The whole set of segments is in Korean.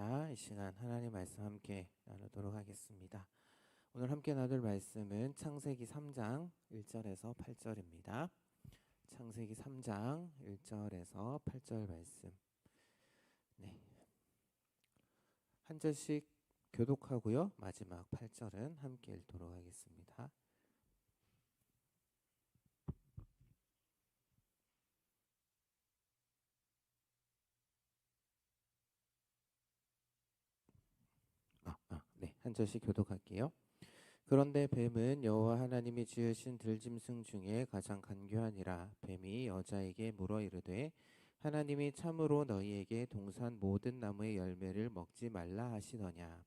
반갑습니다. 이 시간 하나님 말씀 함께 나누도록 하겠습니다. 오늘 함께 나눌 말씀은 창세기 3장 1절에서 8절입니다. 창세기 3장 1절에서 8절 말씀. 네. 한 절씩 교독하고요. 마지막 8절은 함께 읽도록 하겠습니다. 네. 한 절씩 교독할게요. 그런데 뱀은 여호와 하나님이 지으신 들짐승 중에 가장 간교하니라. 뱀이 여자에게 물어 이르되 하나님이 참으로 너희에게 동산 모든 나무의 열매를 먹지 말라 하시더냐.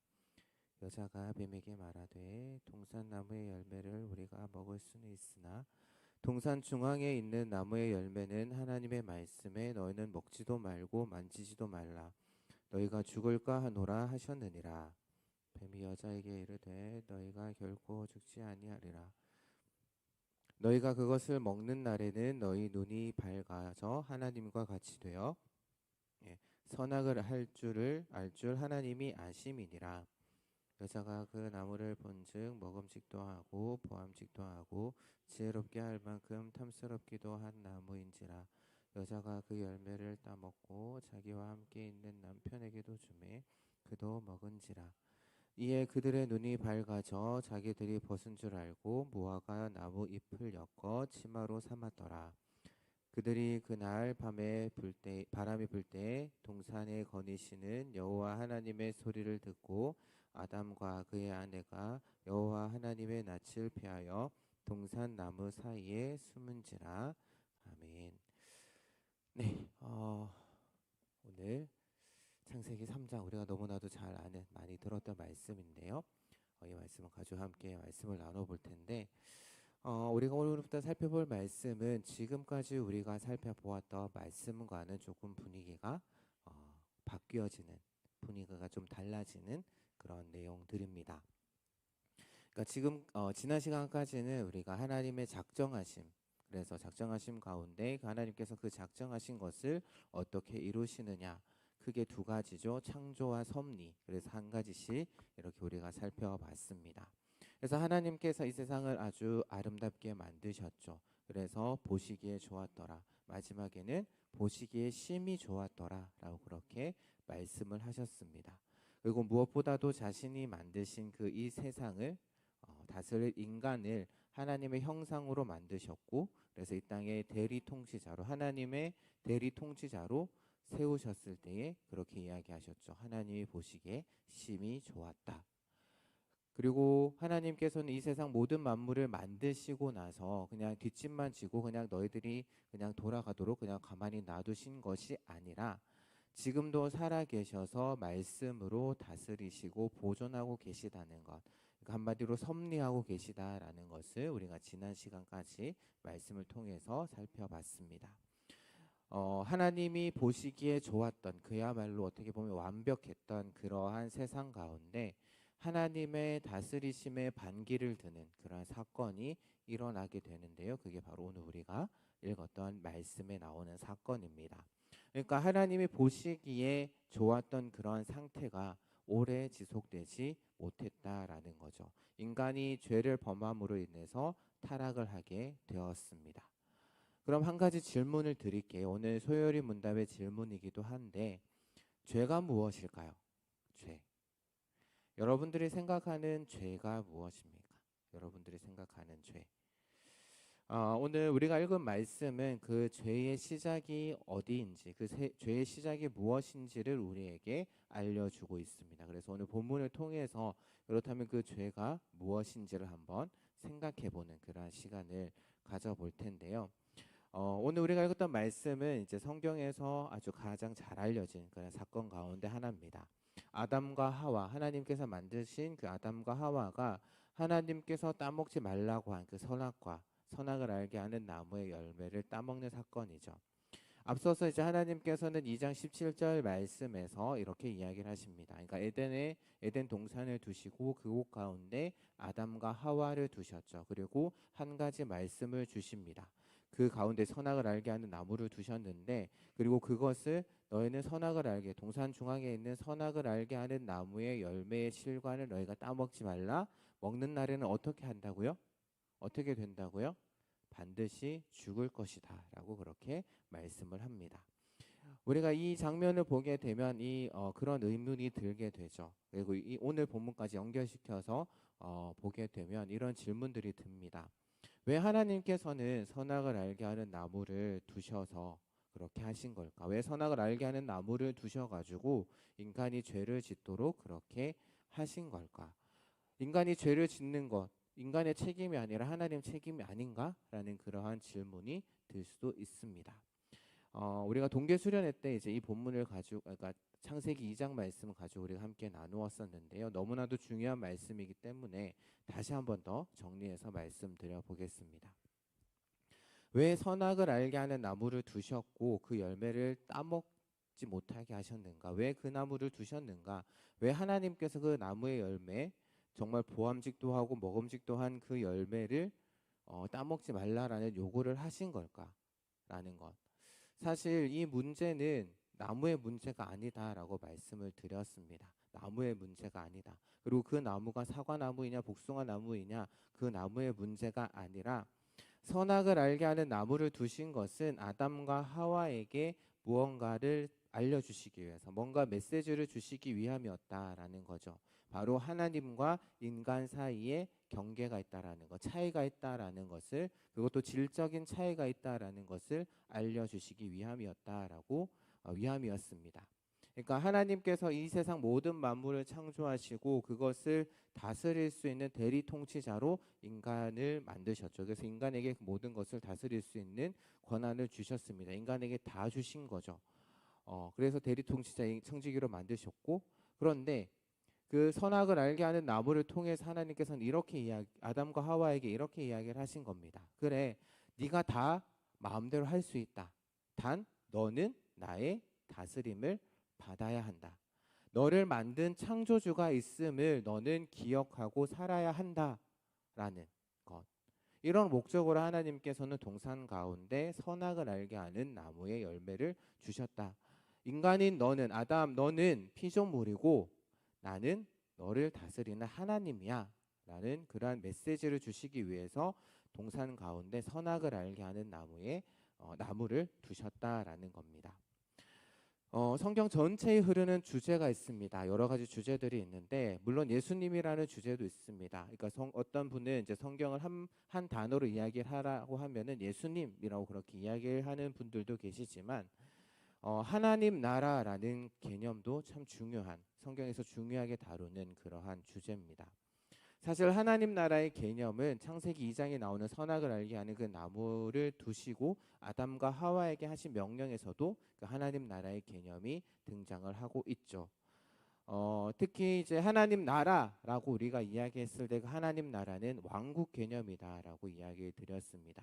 여자가 뱀에게 말하되 동산 나무의 열매를 우리가 먹을 수는 있으나 동산 중앙에 있는 나무의 열매는 하나님의 말씀에 너희는 먹지도 말고 만지지도 말라. 너희가 죽을까 하노라 하셨느니라. 뱀이 여자에게 이르되 너희가 결코 죽지 아니하리라. 너희가 그것을 먹는 날에는 너희 눈이 밝아져 하나님과 같이 되어 선악을 알 줄 하나님이 아심이니라. 여자가 그 나무를 본즉 먹음직도 하고 보암직도 하고 지혜롭게 할 만큼 탐스럽기도 한 나무인지라. 여자가 그 열매를 따먹고 자기와 함께 있는 남편에게도 주매 그도 먹은지라. 이에 그들의 눈이 밝아져 자기들이 벗은 줄 알고 무화과 나무 잎을 엮어 치마로 삼았더라. 그들이 그날 밤에 바람이 불 때 동산에 거니시는 여호와 하나님의 소리를 듣고 아담과 그의 아내가 여호와 하나님의 낯을 피하여 동산 나무 사이에 숨은지라. 아멘. 네, 오늘 창세기 3장 우리가 너무나도 잘 아는 많이 들었던 말씀인데요. 이 말씀을 가지고 함께 말씀을 나눠볼 텐데 우리가 오늘부터 살펴볼 말씀은 지금까지 우리가 살펴보았던 말씀과는 조금 분위기가 바뀌어지는 분위기가 좀 달라지는 그런 내용들입니다. 그러니까 지금 지난 시간까지는 우리가 하나님의 작정하심 그래서 작정하심 가운데 하나님께서 그 작정하신 것을 어떻게 이루시느냐 크게 두 가지죠. 창조와 섭리. 그래서 한 가지씩 이렇게 우리가 살펴봤습니다. 그래서 하나님께서 이 세상을 아주 아름답게 만드셨죠. 그래서 보시기에 좋았더라. 마지막에는 보시기에 심히 좋았더라 라고 그렇게 말씀을 하셨습니다. 그리고 무엇보다도 자신이 만드신 그 이 세상을 다스릴 인간을 하나님의 형상으로 만드셨고 그래서 이 땅의 대리 통치자로 하나님의 대리 통치자로 세우셨을 때에 그렇게 이야기하셨죠. 하나님이 보시기에 심히 좋았다. 그리고 하나님께서는 이 세상 모든 만물을 만드시고 나서 그냥 뒷짐만 지고 그냥 너희들이 그냥 돌아가도록 그냥 가만히 놔두신 것이 아니라 지금도 살아계셔서 말씀으로 다스리시고 보존하고 계시다는 것. 그러니까 한마디로 섭리하고 계시다라는 것을 우리가 지난 시간까지 말씀을 통해서 살펴봤습니다. 하나님이 보시기에 좋았던 그야말로 어떻게 보면 완벽했던 그러한 세상 가운데 하나님의 다스리심에 반기를 드는 그러한 사건이 일어나게 되는데요. 그게 바로 오늘 우리가 읽었던 말씀에 나오는 사건입니다. 그러니까 하나님이 보시기에 좋았던 그러한 상태가 오래 지속되지 못했다라는 거죠. 인간이 죄를 범함으로 인해서 타락을 하게 되었습니다. 그럼 한 가지 질문을 드릴게요. 오늘 소요리 문답의 질문이기도 한데 죄가 무엇일까요? 죄. 여러분들이 생각하는 죄가 무엇입니까? 여러분들이 생각하는 죄. 오늘 우리가 읽은 말씀은 그 죄의 시작이 어디인지 죄의 시작이 무엇인지를 우리에게 알려주고 있습니다. 그래서 오늘 본문을 통해서 그렇다면 그 죄가 무엇인지를 한번 생각해보는 그러한 시간을 가져볼 텐데요. 오늘 우리가 읽었던 말씀은 이제 성경에서 아주 가장 잘 알려진 그런 사건 가운데 하나입니다. 아담과 하와, 하나님께서 만드신 그 아담과 하와가 하나님께서 따먹지 말라고 한 그 선악을 알게 하는 나무의 열매를 따먹는 사건이죠. 앞서서 이제 하나님께서는 2장 17절 말씀에서 이렇게 이야기를 하십니다. 그러니까 에덴 동산을 두시고 그곳 가운데 아담과 하와를 두셨죠. 그리고 한 가지 말씀을 주십니다. 그 가운데 선악을 알게 하는 나무를 두셨는데, 그리고 그것을 너희는 선악을 알게, 동산 중앙에 있는 선악을 알게 하는 나무의 열매의 실과를 너희가 따먹지 말라. 먹는 날에는 어떻게 한다고요? 어떻게 된다고요? 반드시 죽을 것이다 라고 그렇게 말씀을 합니다. 우리가 이 장면을 보게 되면 그런 의문이 들게 되죠. 그리고 오늘 본문까지 연결시켜서 보게 되면 이런 질문들이 듭니다. 왜 하나님께서는 선악을 알게 하는 나무를 두셔서 그렇게 하신 걸까? 왜 선악을 알게 하는 나무를 두셔가지고 인간이 죄를 짓도록 그렇게 하신 걸까? 인간이 죄를 짓는 것, 인간의 책임이 아니라 하나님 책임이 아닌가라는 그러한 질문이 들 수도 있습니다. 우리가 동계 수련회 때 이제 이 본문을 가지고, 그러니까 창세기 2장 말씀을 가지고 우리가 함께 나누었었는데요. 너무나도 중요한 말씀이기 때문에 다시 한번 더 정리해서 말씀드려 보겠습니다. 왜 선악을 알게 하는 나무를 두셨고 그 열매를 따먹지 못하게 하셨는가? 왜 그 나무를 두셨는가? 왜 하나님께서 그 나무의 열매, 정말 보암직도 하고 먹음직도 한 그 열매를 따먹지 말라라는 요구를 하신 걸까라는 것. 사실 이 문제는 나무의 문제가 아니다라고 말씀을 드렸습니다. 나무의 문제가 아니다. 그리고 그 나무가 사과나무이냐 복숭아 나무이냐 그 나무의 문제가 아니라 선악을 알게 하는 나무를 두신 것은 아담과 하와에게 무언가를 알려주시기 위해서, 뭔가 메시지를 주시기 위함이었다라는 거죠. 바로 하나님과 인간 사이에 경계가 있다라는 것, 차이가 있다라는 것을, 그것도 질적인 차이가 있다라는 것을 알려주시기 위함이었습니다. 그러니까 하나님께서 이 세상 모든 만물을 창조하시고 그것을 다스릴 수 있는 대리 통치자로 인간을 만드셨죠. 그래서 인간에게 모든 것을 다스릴 수 있는 권한을 주셨습니다. 인간에게 다 주신 거죠. 그래서 대리 통치자인 청지기로 만드셨고, 그런데 그 선악을 알게 하는 나무를 통해서 하나님께서는 아담과 하와에게 이렇게 이야기를 하신 겁니다. 그래, 네가 다 마음대로 할 수 있다. 단 너는 나의 다스림을 받아야 한다. 너를 만든 창조주가 있음을 너는 기억하고 살아야 한다라는 것. 이런 목적으로 하나님께서는 동산 가운데 선악을 알게 하는 나무의 열매를 주셨다. 인간인 너는, 아담 너는 피조물이고 나는 너를 다스리는 하나님이야 라는 그러한 메시지를 주시기 위해서 동산 가운데 선악을 알게 하는 나무를 두셨다라는 겁니다. 성경 전체에 흐르는 주제가 있습니다. 여러 가지 주제들이 있는데 물론 예수님이라는 주제도 있습니다. 그러니까 어떤 분은 이제 성경을 한 단어로 이야기를 하라고 하면은 예수님이라고 그렇게 이야기를 하는 분들도 계시지만 하나님 나라라는 개념도 참 중요한, 성경에서 중요하게 다루는 그러한 주제입니다. 사실 하나님 나라의 개념은 창세기 2장에 나오는 선악을 알게 하는 그 나무를 두시고 아담과 하와에게 하신 명령에서도 그 하나님 나라의 개념이 등장을 하고 있죠. 특히 이제 하나님 나라라고 우리가 이야기했을 때 그 하나님 나라는 왕국 개념이다라고 이야기 드렸습니다.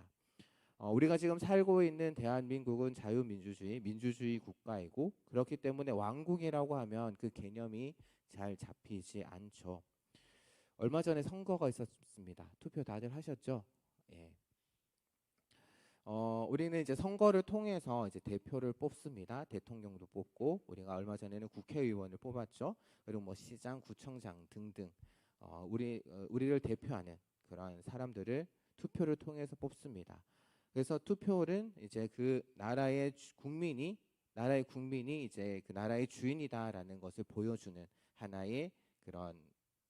우리가 지금 살고 있는 대한민국은 자유민주주의, 민주주의 국가이고 그렇기 때문에 왕국이라고 하면 그 개념이 잘 잡히지 않죠. 얼마 전에 선거가 있었습니다. 투표 다들 하셨죠? 예. 우리는 이제 선거를 통해서 이제 대표를 뽑습니다. 대통령도 뽑고 우리가 얼마 전에는 국회의원을 뽑았죠. 그리고 뭐 시장, 구청장 등등 우리를 대표하는 그런 사람들을 투표를 통해서 뽑습니다. 그래서 투표는 이제 그 나라의 국민이 이제 그 나라의 주인이다라는 것을 보여주는 하나의 그런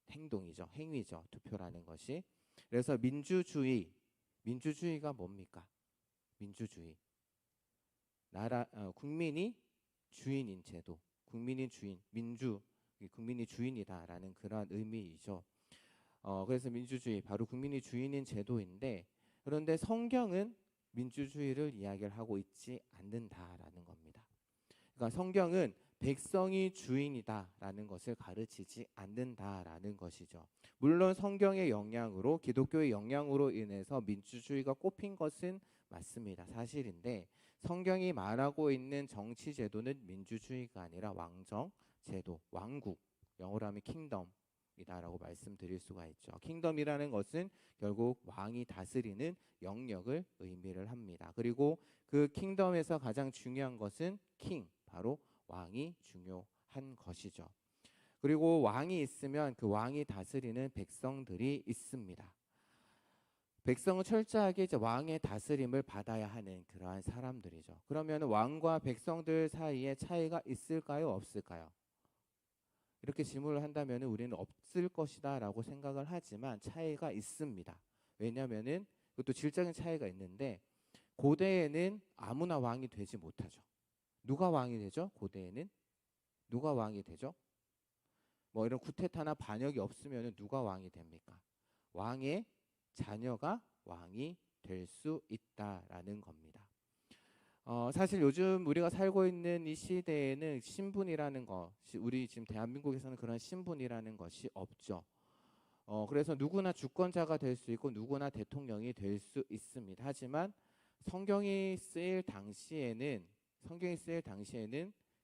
행위죠. 투표라는 것이. 그래서 민주주의가 뭡니까? 민주주의. 국민이 주인인 제도. 국민이 주인, 국민이 주인이다라는 그런 의미이죠. 그래서 민주주의, 바로 국민이 주인인 제도인데, 그런데 성경은 민주주의를 이야기를 하고 있지 않는다라는 겁니다. 그러니까 성경은 백성이 주인이다라는 것을 가르치지 않는다라는 것이죠. 물론 성경의 영향으로, 기독교의 영향으로 인해서 민주주의가 꼽힌 것은 맞습니다. 사실인데 성경이 말하고 있는 정치 제도는 민주주의가 아니라 왕정 제도, 왕국, 영어로 하면 킹덤, 킹덤이다라고 말씀드릴 수가 있죠. 킹덤이라는 것은 결국 왕이 다스리는 영역을 의미를 합니다. 그리고 그 킹덤에서 가장 중요한 것은 king, 바로 왕이 중요한 것이죠. 그리고 왕이 있으면 그 왕이 다스리는 백성들이 있습니다. 백성은 철저하게 이제 왕의 다스림을 받아야 하는 그러한 사람들이죠. 그러면 왕과 백성들 사이에 차이가 있을까요? 없을까요? 이렇게 질문을 한다면 우리는 없을 것이다라고 생각을 하지만 차이가 있습니다. 왜냐하면은 그것도 질적인 차이가 있는데 고대에는 아무나 왕이 되지 못하죠. 누가 왕이 되죠? 고대에는 누가 왕이 되죠? 뭐 이런 쿠데타나 반역이 없으면 누가 왕이 됩니까? 왕의 자녀가 왕이 될 수 있다라는 겁니다. 사실 요즘 우리가 살고 있는 이 시대에는 신분이라는 것이 우리 지금 대한민국에서는 그런 신분이라는 것이 없죠. 그래서 누구나 주권자가 될 수 있고 누구나 대통령이 될 수 있습니다. 하지만 성경이 쓰일 당시에는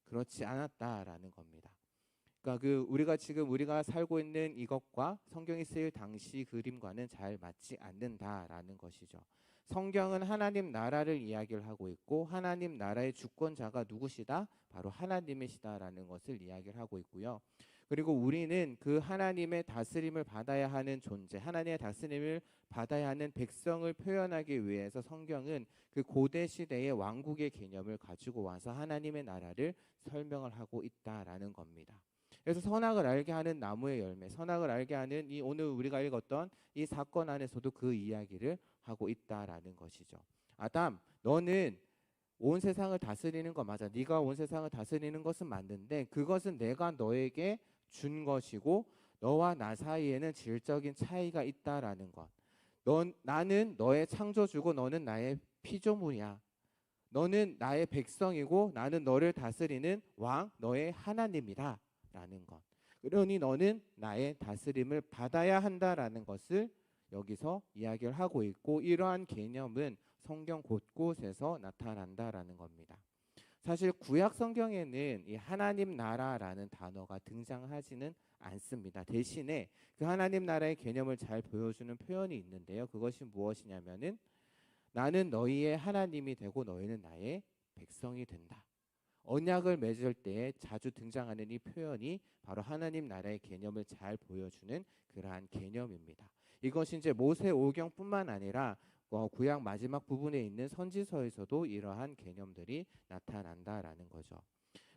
그렇지 않았다라는 겁니다. 그러니까 그 우리가 살고 있는 이것과 성경이 쓰일 당시 그림과는 잘 맞지 않는다라는 것이죠. 성경은 하나님 나라를 이야기를 하고 있고 하나님 나라의 주권자가 누구시다? 바로 하나님이시다라는 것을 이야기를 하고 있고요. 그리고 우리는 그 하나님의 다스림을 받아야 하는 존재, 하나님의 다스림을 받아야 하는 백성을 표현하기 위해서 성경은 그 고대 시대의 왕국의 개념을 가지고 와서 하나님의 나라를 설명을 하고 있다라는 겁니다. 그래서 선악을 알게 하는 나무의 열매, 선악을 알게 하는 이 오늘 우리가 읽었던 이 사건 안에서도 그 이야기를 하고 있다라는 것이죠. 아담, 너는 온 세상을 다스리는 거 맞아. 네가 온 세상을 다스리는 것은 맞는데 그것은 내가 너에게 준 것이고 너와 나 사이에는 질적인 차이가 있다라는 것. 나는 너의 창조주고 너는 나의 피조물이야. 너는 나의 백성이고 나는 너를 다스리는 왕, 너의 하나님이다 라는 것. 그러니 너는 나의 다스림을 받아야 한다라는 것을 여기서 이야기를 하고 있고 이러한 개념은 성경 곳곳에서 나타난다라는 겁니다. 사실 구약 성경에는 이 하나님 나라라는 단어가 등장하지는 않습니다. 대신에 그 하나님 나라의 개념을 잘 보여주는 표현이 있는데요. 그것이 무엇이냐면은 나는 너희의 하나님이 되고 너희는 나의 백성이 된다. 언약을 맺을 때 자주 등장하는 이 표현이 바로 하나님 나라의 개념을 잘 보여주는 그러한 개념입니다. 이것이 이제 모세오경뿐만 아니라 구약 마지막 부분에 있는 선지서에서도 이러한 개념들이 나타난다라는 거죠.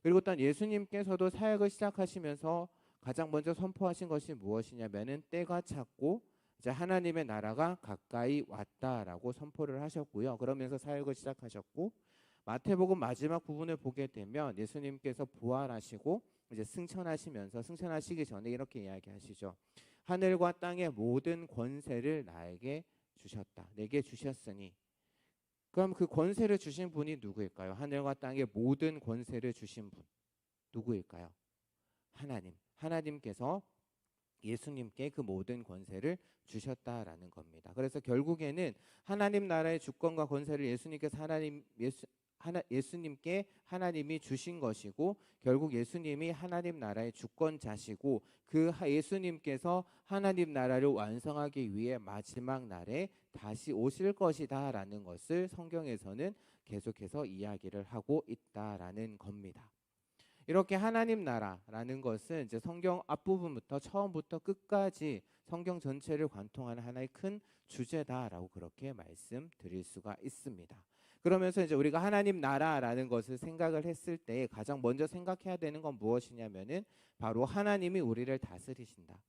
그리고 또한 예수님께서도 사역을 시작하시면서 가장 먼저 선포하신 것이 무엇이냐면은 때가 찼고 이제 하나님의 나라가 가까이 왔다라고 선포를 하셨고요. 그러면서 사역을 시작하셨고 마태복음 마지막 부분을 보게 되면 예수님께서 부활하시고 이제 승천하시기 전에 이렇게 이야기하시죠. 하늘과 땅의 모든 권세를 나에게 주셨다. 내게 주셨으니. 그럼 그 권세를 주신 분이 누구일까요? 하늘과 땅의 모든 권세를 주신 분. 누구일까요? 하나님. 하나님께서 예수님께 그 모든 권세를 주셨다라는 겁니다. 그래서 결국에는 하나님 나라의 주권과 권세를 예수님께 하나님이 주신 것이고 결국 예수님이 하나님 나라의 주권자시고 그 예수님께서 하나님 나라를 완성하기 위해 마지막 날에 다시 오실 것이다라는 것을 성경에서는 계속해서 이야기를 하고 있다라는 겁니다. 이렇게 하나님 나라라는 것은 이제 성경 앞부분부터 처음부터 끝까지 성경 전체를 관통하는 하나의 큰 주제다라고 그렇게 말씀드릴 수가 있습니다. 그러면서 이제 우리가 하나님 나라라는 것을 생각을 했을 때 가장 먼저 생각해야 되는 건 무엇이냐면은 바로 하나님이 우리를 다스리신다.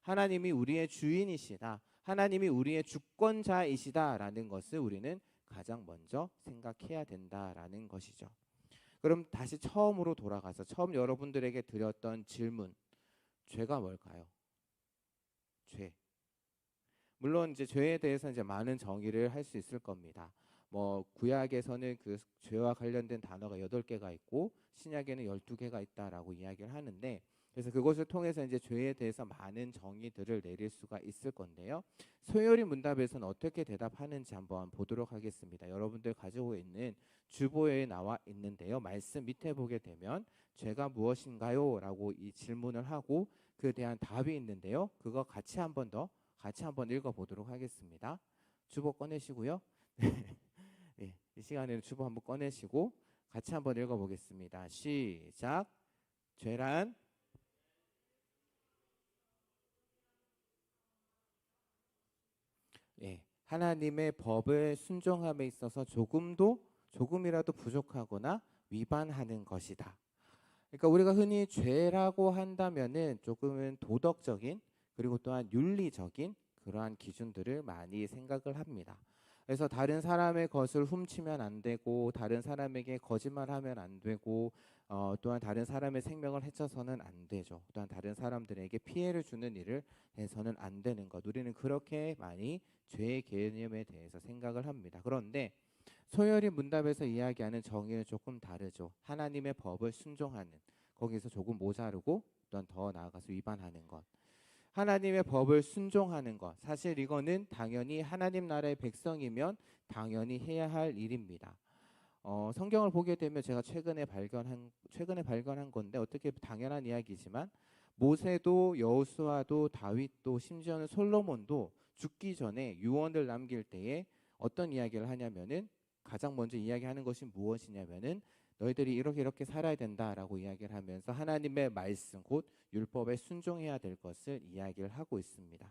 하나님이 우리의 주인이시다. 하나님이 우리의 주권자이시다라는 것을 우리는 가장 먼저 생각해야 된다라는 것이죠. 그럼 다시 처음으로 돌아가서 처음 여러분들에게 드렸던 질문, 죄가 뭘까요? 죄. 물론 이제 죄에 대해서 이제 많은 정의를 할 수 있을 겁니다. 뭐 구약에서는 그 죄와 관련된 단어가 8개가 있고 신약에는 12개가 있다라고 이야기를 하는데 그래서 그것을 통해서 이제 죄에 대해서 많은 정의들을 내릴 수가 있을 건데요. 소요리 문답에서는 어떻게 대답하는지 한번 보도록 하겠습니다. 여러분들 가지고 있는 주보에 나와 있는데요. 말씀 밑에 보게 되면 죄가 무엇인가요? 라고 이 질문을 하고 그에 대한 답이 있는데요. 그거 같이 한번 읽어보도록 하겠습니다. 주보 꺼내시고요. 네, 이 시간에는 주보 한번 꺼내시고 같이 한번 읽어보겠습니다. 시작. 죄란 하나님의 법을 순종함에 있어서 조금이라도 부족하거나 위반하는 것이다. 그러니까 우리가 흔히 죄라고 한다면은 조금은 도덕적인 그리고 또한 윤리적인 그러한 기준들을 많이 생각을 합니다. 그래서 다른 사람의 것을 훔치면 안 되고 다른 사람에게 거짓말하면 안 되고 또한 다른 사람의 생명을 해쳐서는 안 되죠. 또한 다른 사람들에게 피해를 주는 일을 해서는 안 되는 것. 우리는 그렇게 많이 죄의 개념에 대해서 생각을 합니다. 그런데 소열이 문답에서 이야기하는 정의는 조금 다르죠. 하나님의 법을 순종하는 거기서 조금 모자르고 또한 더 나아가서 위반하는 것. 하나님의 법을 순종하는 것. 사실 이거는 당연히 하나님 나라의 백성이면 당연히 해야 할 일입니다. 성경을 보게 되면 제가 최근에 발견한 건데 어떻게 당연한 이야기지만 모세도 여호수아도 다윗도 심지어는 솔로몬도 죽기 전에 유언을 남길 때에 어떤 이야기를 하냐면은 가장 먼저 이야기하는 것이 무엇이냐면은 너희들이 이렇게 살아야 된다라고 이야기를 하면서 하나님의 말씀 곧 율법에 순종해야 될 것을 이야기를 하고 있습니다.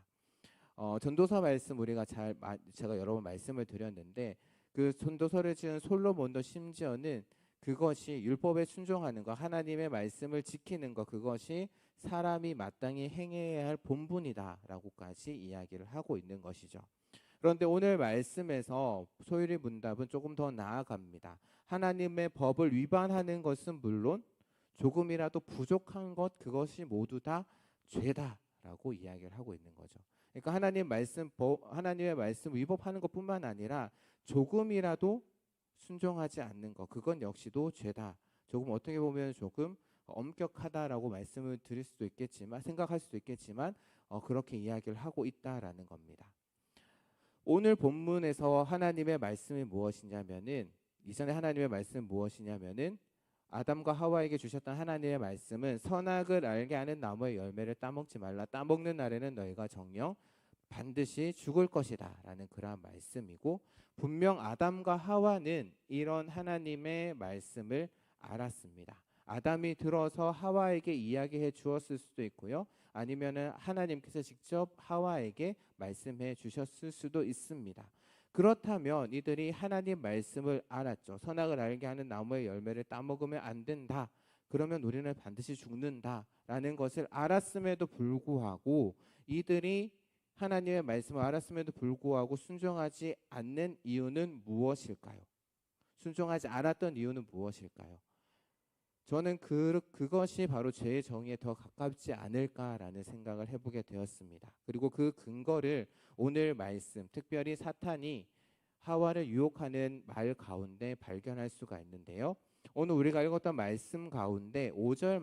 전도서 말씀 제가 여러 번 말씀을 드렸는데 그 전도서를 지은 솔로몬도 심지어는 그것이 율법에 순종하는 것, 하나님의 말씀을 지키는 것, 그것이 사람이 마땅히 행해야 할 본분이다라고까지 이야기를 하고 있는 것이죠. 그런데 오늘 말씀에서 소율이 문답은 조금 더 나아갑니다. 하나님의 법을 위반하는 것은 물론 조금이라도 부족한 것 그것이 모두 다 죄다라고 이야기를 하고 있는 거죠. 그러니까 하나님의 말씀 위법하는 것뿐만 아니라 조금이라도 순종하지 않는 것 그건 역시도 죄다. 조금 어떻게 보면 조금 엄격하다라고 말씀을 드릴 수도 있겠지만 생각할 수도 있겠지만 그렇게 이야기를 하고 있다라는 겁니다. 오늘 본문에서 하나님의 말씀이 무엇이냐면은 이전에 하나님의 말씀은 무엇이냐면은 아담과 하와에게 주셨던 하나님의 말씀은 선악을 알게 하는 나무의 열매를 따먹지 말라. 따먹는 날에는 너희가 정녕 반드시 죽을 것이다 라는 그러한 말씀이고 분명 아담과 하와는 이런 하나님의 말씀을 알았습니다. 아담이 들어서 하와에게 이야기해 주었을 수도 있고요. 아니면은 하나님께서 직접 하와에게 말씀해 주셨을 수도 있습니다. 그렇다면 이들이 하나님 말씀을 알았죠. 선악을 알게 하는 나무의 열매를 따먹으면 안 된다. 그러면 우리는 반드시 죽는다라는 것을 알았음에도 불구하고 이들이 하나님의 말씀을 알았음에도 불구하고 순종하지 않는 이유는 무엇일까요? 순종하지 않았던 이유는 무엇일까요? 저는 그것이 바로 죄의 정의에 더 가깝지 않을까라는 생각을 해보게 되었습니다. 그리고 그 근거를 오늘 말씀, 특별히 사탄이 하와를 유혹하는 말 가운데 발견할 수가 있는데요. 오늘 우리가 읽었던 말씀 가운데 5절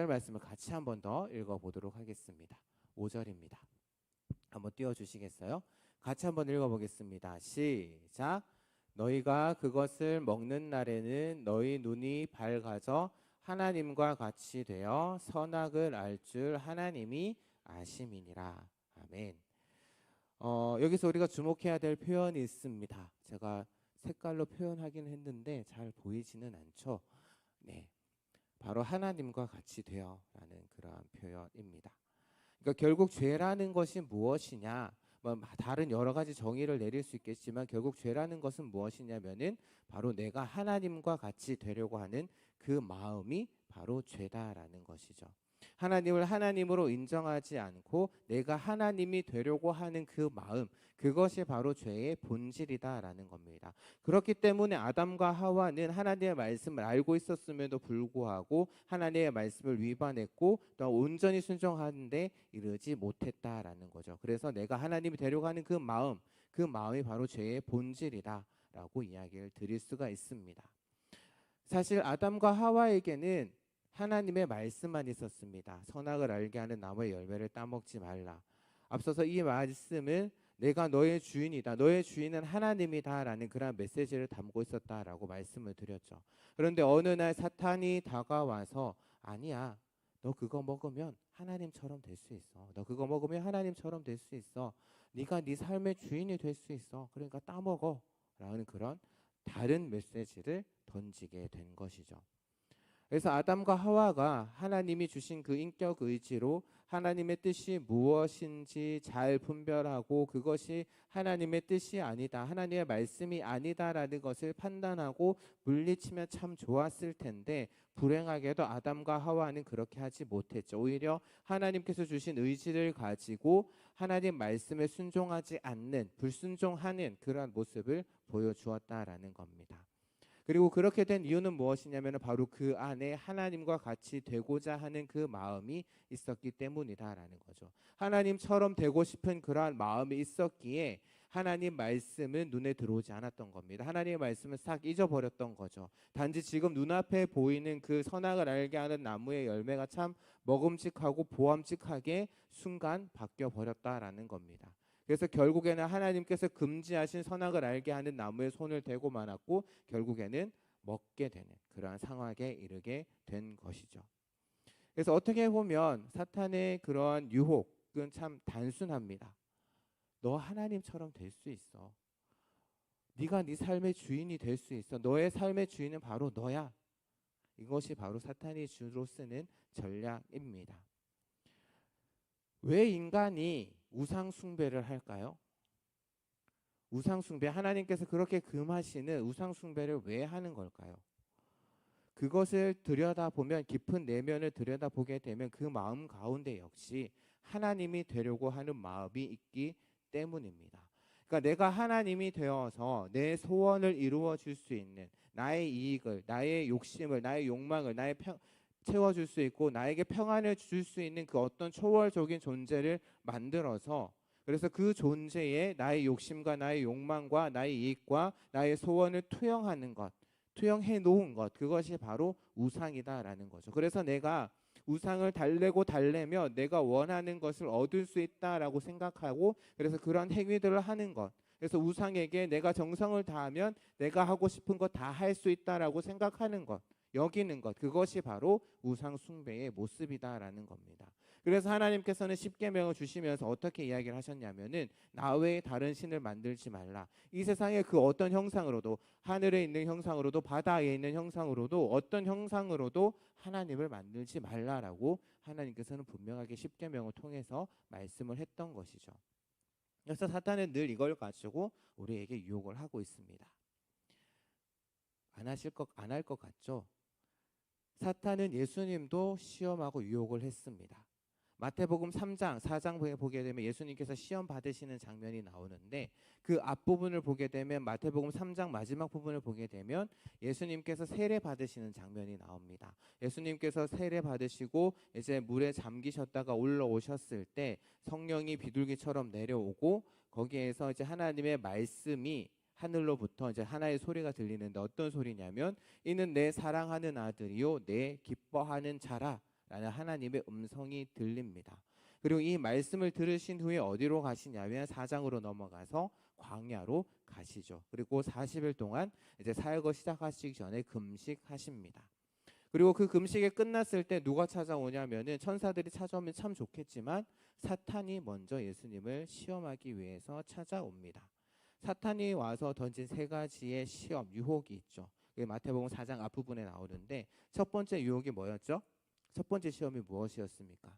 말씀을 같이 한번 더 읽어보도록 하겠습니다. 5절입니다. 한번 띄워주시겠어요? 같이 한번 읽어보겠습니다. 시작. 너희가 그것을 먹는 날에는 너희 눈이 밝아져 하나님과 같이 되어 선악을 알 줄 하나님이 아심이니라. 아멘. 여기서 우리가 주목해야 될 표현이 있습니다. 제가 색깔로 표현하긴 했는데 잘 보이지는 않죠. 네, 바로 하나님과 같이 되어라는 그러한 표현입니다. 그러니까 결국 죄라는 것이 무엇이냐? 다른 여러 가지 정의를 내릴 수 있겠지만 결국 죄라는 것은 무엇이냐면은 바로 내가 하나님과 같이 되려고 하는 그 마음이 바로 죄다라는 것이죠. 하나님을 하나님으로 인정하지 않고 내가 하나님이 되려고 하는 그 마음, 그것이 바로 죄의 본질이다라는 겁니다. 그렇기 때문에 아담과 하와는 하나님의 말씀을 알고 있었음에도 불구하고 하나님의 말씀을 위반했고 또 온전히 순종하는데 이르지 못했다라는 거죠. 그래서 내가 하나님이 되려고 하는 그 마음이 바로 죄의 본질이다라고 이야기를 드릴 수가 있습니다. 사실 아담과 하와에게는 하나님의 말씀만 있었습니다. 선악을 알게 하는 나무의 열매를 따먹지 말라. 앞서서 이 말씀은 내가 너의 주인이다, 너의 주인은 하나님이다 라는 그런 메시지를 담고 있었다라고 말씀을 드렸죠. 그런데 어느 날 사탄이 다가와서 아니야, 너 그거 먹으면 하나님처럼 될 수 있어. 너 그거 먹으면 하나님처럼 될 수 있어. 네가 네 삶의 주인이 될 수 있어. 그러니까 따먹어 라는 그런 다른 메시지를 던지게 된 것이죠. 그래서 아담과 하와가 하나님이 주신 그 인격 의지로 하나님의 뜻이 무엇인지 잘 분별하고 그것이 하나님의 뜻이 아니다, 하나님의 말씀이 아니다라는 것을 판단하고 물리치면 참 좋았을 텐데, 불행하게도 아담과 하와는 그렇게 하지 못했죠. 오히려 하나님께서 주신 의지를 가지고 하나님 말씀에 순종하지 않는, 불순종하는 그러한 모습을 보여주었다라는 겁니다. 그리고 그렇게 된 이유는 무엇이냐면 바로 그 안에 하나님과 같이 되고자 하는 그 마음이 있었기 때문이다라는 거죠. 하나님처럼 되고 싶은 그러한 마음이 있었기에 하나님 말씀은 눈에 들어오지 않았던 겁니다. 하나님의 말씀은 싹 잊어버렸던 거죠. 단지 지금 눈앞에 보이는 그 선악을 알게 하는 나무의 열매가 참 먹음직하고 보암직하게 순간 바뀌어 버렸다라는 겁니다. 그래서 결국에는 하나님께서 금지하신 선악을 알게 하는 나무에 손을 대고 말았고 결국에는 먹게 되는 그러한 상황에 이르게 된 것이죠. 그래서 어떻게 보면 사탄의 그러한 유혹은 참 단순합니다. 너 하나님처럼 될 수 있어. 네가 네 삶의 주인이 될 수 있어. 너의 삶의 주인은 바로 너야. 이것이 바로 사탄이 주로 쓰는 전략입니다. 왜 인간이 우상 숭배를 할까요? 우상 숭배, 하나님께서 그렇게 금하시는 우상 숭배를 왜 하는 걸까요? 그것을 들여다보면, 깊은 내면을 들여다보게 되면 그 마음 가운데 역시 하나님이 되려고 하는 마음이 있기 때문입니다. 그러니까 내가 하나님이 되어서 내 소원을 이루어 줄 수 있는, 나의 이익을, 나의 욕심을, 나의 욕망을, 채워줄 수 있고 나에게 평안을 줄 수 있는 그 어떤 초월적인 존재를 만들어서, 그래서 그 존재에 나의 욕심과 나의 욕망과 나의 이익과 나의 소원을 투영하는 것, 투영해 놓은 것, 그것이 바로 우상이다라는 거죠. 그래서 내가 우상을 달래며 내가 원하는 것을 얻을 수 있다라고 생각하고, 그래서 그런 행위들을 하는 것, 그래서 우상에게 내가 정성을 다하면 내가 하고 싶은 것 다 할 수 있다라고 생각하는 것, 여기는 것, 그것이 바로 우상 숭배의 모습이다라는 겁니다. 그래서 하나님께서는 십계명을 주시면서 어떻게 이야기를 하셨냐면은 나 외에 다른 신을 만들지 말라. 이 세상의 그 어떤 형상으로도, 하늘에 있는 형상으로도 바다에 있는 형상으로도 어떤 형상으로도 하나님을 만들지 말라라고 하나님께서는 분명하게 십계명을 통해서 말씀을 했던 것이죠. 그래서 사탄은 늘 이걸 가지고 우리에게 유혹을 하고 있습니다. 안 할 것 같죠? 사탄은 예수님도 시험하고 유혹을 했습니다. 마태복음 3장, 4장 보게 되면 예수님께서 시험 받으시는 장면이 나오는데, 그 앞부분을 보게 되면 마태복음 3장 마지막 부분을 보게 되면 예수님께서 세례 받으시는 장면이 나옵니다. 예수님께서 세례 받으시고 이제 물에 잠기셨다가 올라오셨을 때 성령이 비둘기처럼 내려오고 거기에서 이제 하나님의 말씀이 하늘로부터 이제 하나의 소리가 들리는데, 어떤 소리냐면 이는 내 사랑하는 아들이요 내 기뻐하는 자라 라는 하나님의 음성이 들립니다. 그리고 이 말씀을 들으신 후에 어디로 가시냐면 4장으로 넘어가서 광야로 가시죠. 그리고 40일 동안 이제 사역을 시작하시기 전에 금식하십니다. 그리고 그 금식이 끝났을 때 누가 찾아오냐면은, 천사들이 찾아오면 참 좋겠지만 사탄이 먼저 예수님을 시험하기 위해서 찾아옵니다. 사탄이 와서 던진 세 가지의 시험, 유혹이 있죠. 마태복음 4장 앞부분에 나오는데, 첫 번째 유혹이 뭐였죠? 첫 번째 시험이 무엇이었습니까?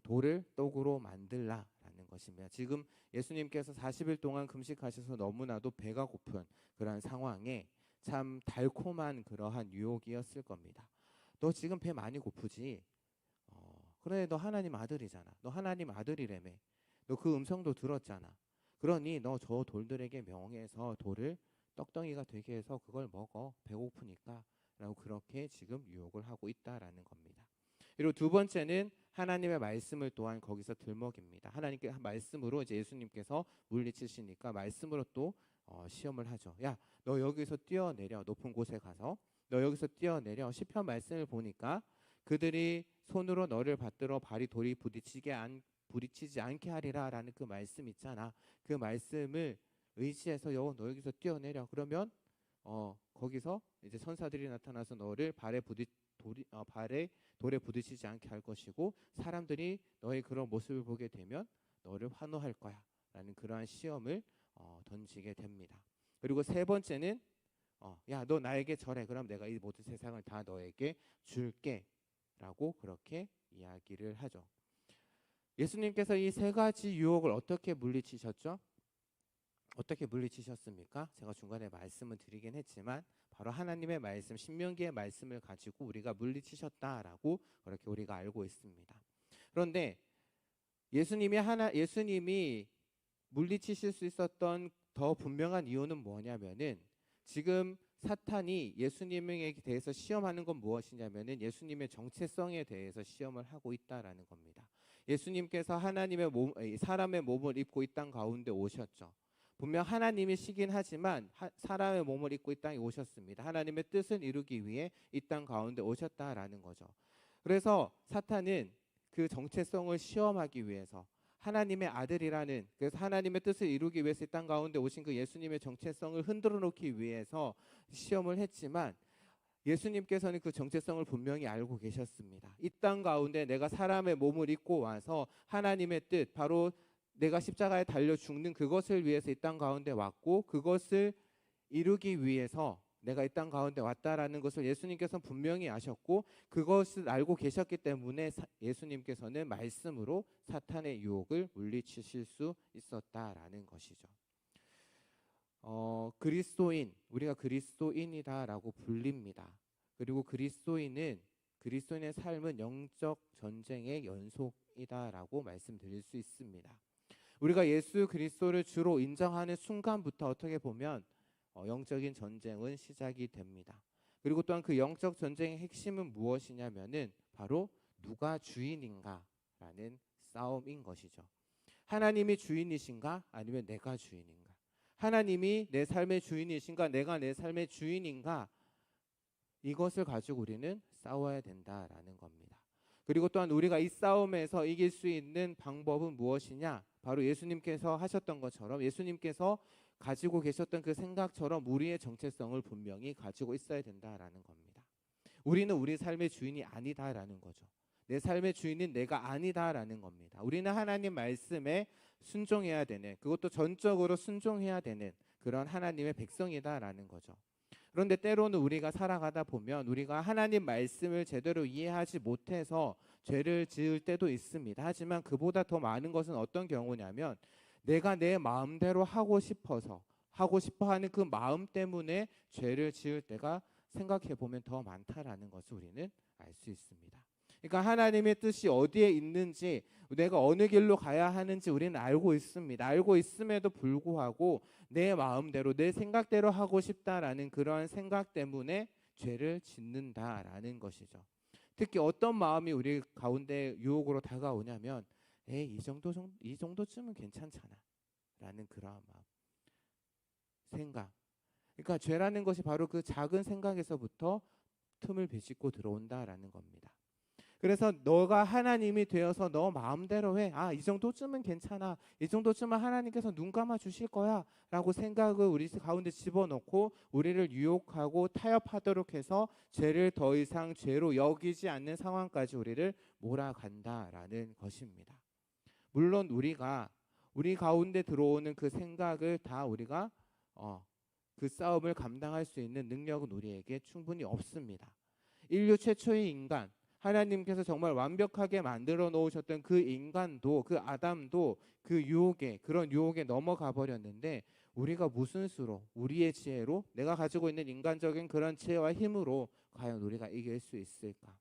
돌을 떡으로 만들라라는 것입니다. 지금 예수님께서 40일 동안 금식하셔서 너무나도 배가 고픈 그런 상황에 참 달콤한 그러한 유혹이었을 겁니다. 너 지금 배 많이 고프지? 그래, 너 하나님 아들이잖아. 너 하나님 아들이라며. 너 그 음성도 들었잖아. 그러니 너 저 돌들에게 명해서 돌을 떡덩이가 되게 해서 그걸 먹어. 배고프니까. 라고 그렇게 지금 유혹을 하고 있다라는 겁니다. 그리고 두 번째는 하나님의 말씀을 또한 거기서 들먹입니다. 하나님께 말씀으로 이제 예수님께서 물리치시니까 말씀으로 또 시험을 하죠. 야, 너 여기서 뛰어내려 높은 곳에 가서 너 여기서 뛰어내려. 시편 말씀을 보니까 그들이 손으로 너를 받들어 발이 돌이 부딪히지 않게 하리라라는 그 말씀 있잖아. 그 말씀을 의지해서 너 여기서 뛰어내려. 그러면 거기서 이제 천사들이 나타나서 너를 발에 돌에 부딪히지 않게 할 것이고, 사람들이 너의 그런 모습을 보게 되면 너를 환호할 거야 라는 그러한 시험을 던지게 됩니다. 그리고 세 번째는 야, 너 나에게 절해. 그럼 내가 이 모든 세상을 다 너에게 줄게 라고 그렇게 이야기를 하죠. 예수님께서 이 세 가지 유혹을 어떻게 물리치셨죠? 어떻게 물리치셨습니까? 제가 중간에 말씀을 드리긴 했지만 바로 하나님의 말씀, 신명기의 말씀을 가지고 우리가 물리치셨다라고 그렇게 우리가 알고 있습니다. 그런데 예수님이 물리치실 수 있었던 더 분명한 이유는 뭐냐면은, 지금 사탄이 예수님에 대해서 시험하는 건 무엇이냐면은 예수님의 정체성에 대해서 시험을 하고 있다라는 겁니다. 예수님께서 사람의 몸을 입고 이 땅 가운데 오셨죠. 분명 하나님이시긴 하지만 사람의 몸을 입고 이 땅에 오셨습니다. 하나님의 뜻을 이루기 위해 이 땅 가운데 오셨다라는 거죠. 그래서 사탄은 그 정체성을 시험하기 위해서 하나님의 아들이라는, 그래서 하나님의 뜻을 이루기 위해서 이 땅 가운데 오신 그 예수님의 정체성을 흔들어 놓기 위해서 시험을 했지만, 예수님께서는 그 정체성을 분명히 알고 계셨습니다. 이 땅 가운데 내가 사람의 몸을 입고 와서 하나님의 뜻, 바로 내가 십자가에 달려 죽는 그것을 위해서 이 땅 가운데 왔고, 그것을 이루기 위해서 내가 이 땅 가운데 왔다라는 것을 예수님께서는 분명히 아셨고, 그것을 알고 계셨기 때문에 예수님께서는 말씀으로 사탄의 유혹을 물리치실 수 있었다라는 것이죠. 우리가 그리스도인이다라고 불립니다. 그리고 그리스도인의 삶은 영적 전쟁의 연속이다라고 말씀드릴 수 있습니다. 우리가 예수 그리스도를 주로 인정하는 순간부터 어떻게 보면 영적인 전쟁은 시작이 됩니다. 그리고 또한 그 영적 전쟁의 핵심은 무엇이냐면은 바로 누가 주인인가라는 싸움인 것이죠. 하나님이 주인이신가 아니면 내가 주인인가? 하나님이 내 삶의 주인이신가 내가 내 삶의 주인인가? 이것을 가지고 우리는 싸워야 된다라는 겁니다. 그리고 또한 우리가 이 싸움에서 이길 수 있는 방법은 무엇이냐? 바로 예수님께서 하셨던 것처럼, 예수님께서 가지고 계셨던 그 생각처럼 우리의 정체성을 분명히 가지고 있어야 된다라는 겁니다. 우리는 우리 삶의 주인이 아니다라는 거죠. 내 삶의 주인은 내가 아니다라는 겁니다. 우리는 하나님 말씀에 순종해야 되는, 그것도 전적으로 순종해야 되는 그런 하나님의 백성이다라는 거죠. 그런데 때로는 우리가 살아가다 보면 우리가 하나님 말씀을 제대로 이해하지 못해서 죄를 지을 때도 있습니다. 하지만 그보다 더 많은 것은 어떤 경우냐면, 내가 내 마음대로 하고 싶어하는 그 마음 때문에 죄를 지을 때가 생각해 보면 더 많다라는 것을 우리는 알 수 있습니다. 그러니까 하나님의 뜻이 어디에 있는지, 내가 어느 길로 가야 하는지 우리는 알고 있습니다. 알고 있음에도 불구하고 내 마음대로 내 생각대로 하고 싶다라는 그러한 생각 때문에 죄를 짓는다라는 것이죠. 특히 어떤 마음이 우리 가운데 유혹으로 다가오냐면, 이 정도쯤은 괜찮잖아 라는 그러한 마음, 생각. 그러니까 죄라는 것이 바로 그 작은 생각에서부터 틈을 비집고 들어온다라는 겁니다. 그래서 너가 하나님이 되어서 너 마음대로 해. 이 정도쯤은 괜찮아. 이 정도쯤은 하나님께서 눈 감아 주실 거야 라고 생각을 우리 가운데 집어넣고 우리를 유혹하고 타협하도록 해서 죄를 더 이상 죄로 여기지 않는 상황까지 우리를 몰아간다라는 것입니다. 물론 우리 가운데 들어오는 그 생각을 다 우리가 그 싸움을 감당할 수 있는 능력은 우리에게 충분히 없습니다. 인류 최초의 인간, 하나님께서 정말 완벽하게 만들어 놓으셨던 그 인간도, 그 아담도 그런 유혹에 넘어가 버렸는데, 우리가 무슨 수로, 우리의 지혜로, 내가 가지고 있는 인간적인 그런 지혜와 힘으로 과연 우리가 이길 수 있을까?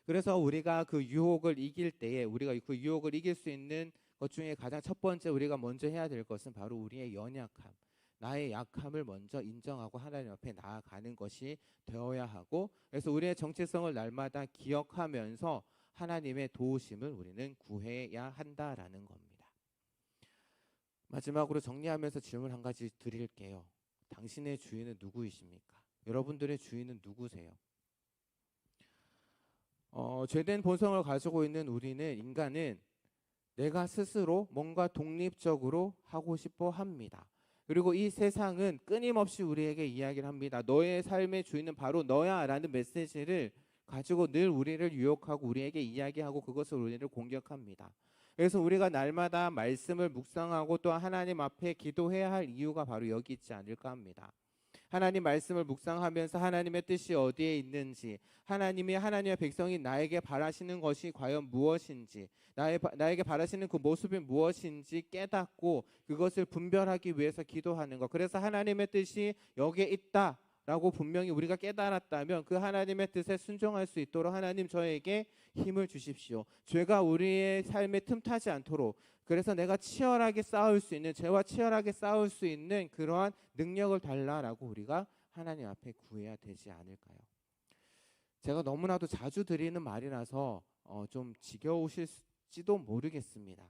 그래서 우리가 그 유혹을 이길 때에, 우리가 그 유혹을 이길 수 있는 것 중에 가장 첫 번째 우리가 먼저 해야 될 것은 바로 우리의 연약함, 나의 약함을 먼저 인정하고 하나님 앞에 나아가는 것이 되어야 하고, 그래서 우리의 정체성을 날마다 기억하면서 하나님의 도우심을 우리는 구해야 한다라는 겁니다. 마지막으로 정리하면서 질문 한 가지 드릴게요. 당신의 주인은 누구이십니까? 여러분들의 주인은 누구세요? 죄된 본성을 가지고 있는 우리는, 인간은 내가 스스로 뭔가 독립적으로 하고 싶어 합니다. 그리고 이 세상은 끊임없이 우리에게 이야기를 합니다. 너의 삶의 주인은 바로 너야 라는 메시지를 가지고 늘 우리를 유혹하고 우리에게 이야기하고 그것을 우리를 공격합니다. 그래서 우리가 날마다 말씀을 묵상하고 또 하나님 앞에 기도해야 할 이유가 바로 여기 있지 않을까 합니다. 하나님 말씀을 묵상하면서 하나님의 뜻이 어디에 있는지, 하나님의 백성이 나에게 바라시는 것이 과연 무엇인지, 나에게 바라시는 그 모습이 무엇인지 깨닫고 그것을 분별하기 위해서 기도하는 것. 그래서 하나님의 뜻이 여기에 있다 라고 분명히 우리가 깨달았다면 그 하나님의 뜻에 순종할 수 있도록 하나님 저에게 힘을 주십시오. 죄가 우리의 삶에 틈타지 않도록, 그래서 내가 치열하게 싸울 수 있는, 죄와 치열하게 싸울 수 있는 그러한 능력을 달라라고 우리가 하나님 앞에 구해야 되지 않을까요? 제가 너무나도 자주 드리는 말이라서 좀 지겨우실지도 모르겠습니다.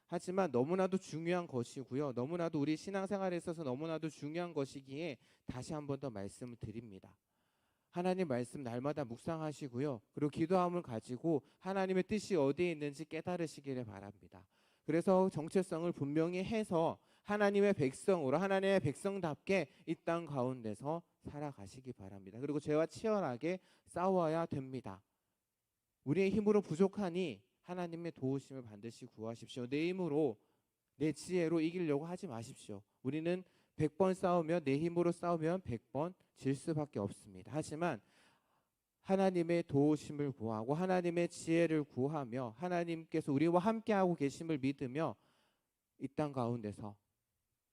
하지만 너무나도 중요한 것이고요. 너무나도 우리 신앙생활에 있어서 너무나도 중요한 것이기에 다시 한 번 더 말씀을 드립니다. 하나님 말씀 날마다 묵상하시고요. 그리고 기도함을 가지고 하나님의 뜻이 어디에 있는지 깨달으시기를 바랍니다. 그래서 정체성을 분명히 해서 하나님의 백성으로, 하나님의 백성답게 이 땅 가운데서 살아가시기 바랍니다. 그리고 죄와 치열하게 싸워야 됩니다. 우리의 힘으로 부족하니 하나님의 도우심을 반드시 구하십시오. 내 힘으로, 내 지혜로 이기려고 하지 마십시오. 우리는 100번 싸우면, 내 힘으로 싸우면 100번 질 수밖에 없습니다. 하지만 하나님의 도우심을 구하고 하나님의 지혜를 구하며 하나님께서 우리와 함께하고 계심을 믿으며 이 땅 가운데서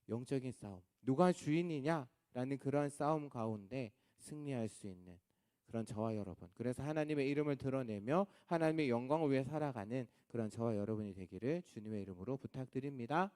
영적인 싸움, 누가 주인이냐라는 그러한 싸움 가운데 승리할 수 있는 그런 저와 여러분, 그래서 하나님의 이름을 드러내며 하나님의 영광을 위해 살아가는 그런 저와 여러분이 되기를 주님의 이름으로 부탁드립니다.